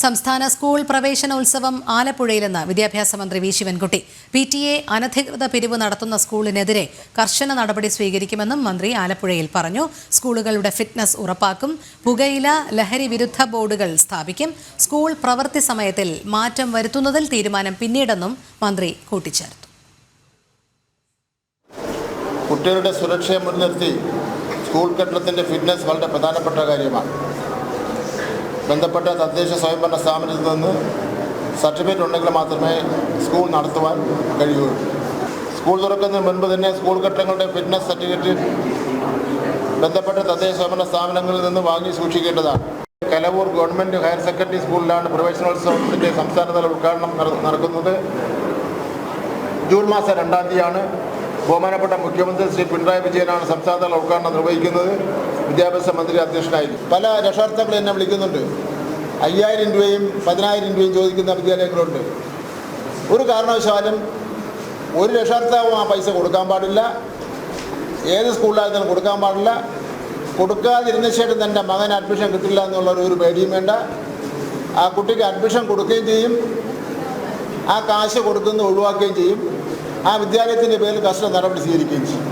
സംസ്ഥാന സ്കൂൾ പ്രവേശനോത്സവം ആലപ്പുഴയിലെന്ന് വിദ്യാഭ്യാസ മന്ത്രി വി ശിവൻകുട്ടി. PTA അനധികൃത പിരിവ് നടത്തുന്ന സ്കൂളിനെതിരെ കർശന നടപടി സ്വീകരിക്കുമെന്നും മന്ത്രി ആലപ്പുഴയിൽ പറഞ്ഞു. സ്കൂളുകളുടെ ഫിറ്റ്നസ് ഉറപ്പാക്കും. പുകയില ലഹരി വിരുദ്ധ ബോർഡുകൾ സ്ഥാപിക്കും. സ്കൂൾ പ്രവൃത്തി സമയത്തിൽ മാറ്റം വരുത്തുന്നതിൽ തീരുമാനം പിന്നീടെന്നും മന്ത്രി കൂട്ടിച്ചേർത്തു. കുട്ടികളുടെ സുരക്ഷയെ മുൻനിർത്തി സ്കൂൾ കെട്ടിടത്തിൻ്റെ ഫിറ്റ്നസ് വളരെ പ്രധാനപ്പെട്ട കാര്യമാണ്. ബന്ധപ്പെട്ട തദ്ദേശ സ്വയംഭരണ സ്ഥാപനത്തിൽ നിന്ന് സർട്ടിഫിക്കറ്റ് ഉണ്ടെങ്കിൽ മാത്രമേ സ്കൂൾ നടത്തുവാൻ കഴിയുകയുള്ളൂ. സ്കൂൾ തുറക്കുന്നതിന് മുൻപ് തന്നെ സ്കൂൾ കെട്ടിടങ്ങളുടെ ഫിറ്റ്നസ് സർട്ടിഫിക്കറ്റ് ബന്ധപ്പെട്ട തദ്ദേശ സ്വയംഭരണ സ്ഥാപനങ്ങളിൽ നിന്ന് വാങ്ങി സൂക്ഷിക്കേണ്ടതാണ്. കലവൂർ ഗവൺമെൻറ് ഹയർ സെക്കൻഡറി സ്കൂളിലാണ് പ്രവേശനോത്സവത്തിൻ്റെ സംസ്ഥാനതല ഉദ്ഘാടനം നടക്കുന്നത്. ജൂൺ മാസം 2-ാം തീയതിയാണ്. ബഹുമാനപ്പെട്ട മുഖ്യമന്ത്രി ശ്രീ പിണറായി വിജയനാണ് സംസ്ഥാനതല ഉദ്ഘാടനം നിർവഹിക്കുന്നത്. വിദ്യാഭ്യാസ മന്ത്രി അധ്യക്ഷനായിരിക്കും. പല രക്ഷകർത്താക്കൾ എന്നെ വിളിക്കുന്നുണ്ട്. 5000 രൂപയും 10000 രൂപയും ചോദിക്കുന്ന വിദ്യാലയങ്ങളുണ്ട്. ഒരു കാരണവശാലും ഒരു രക്ഷകർത്താവും ആ പൈസ കൊടുക്കാൻ പാടില്ല. ഏത് സ്കൂളിലായിരുന്നാലും കൊടുക്കാൻ പാടില്ല. കൊടുക്കാതിരുന്ന ശേഷം തൻ്റെ മകന് അഡ്മിഷൻ കിട്ടില്ല എന്നുള്ള ഒരു പേടിയും വേണ്ട. ആ കുട്ടിക്ക് അഡ്മിഷൻ കൊടുക്കുകയും ചെയ്യും, ആ കാശ് കൊടുക്കുന്നത് ഒഴിവാക്കുകയും ചെയ്യും. ആ വിദ്യാലയത്തിൻ്റെ പേരിൽ കർശന നടപടി സ്വീകരിക്കുകയും ചെയ്യും.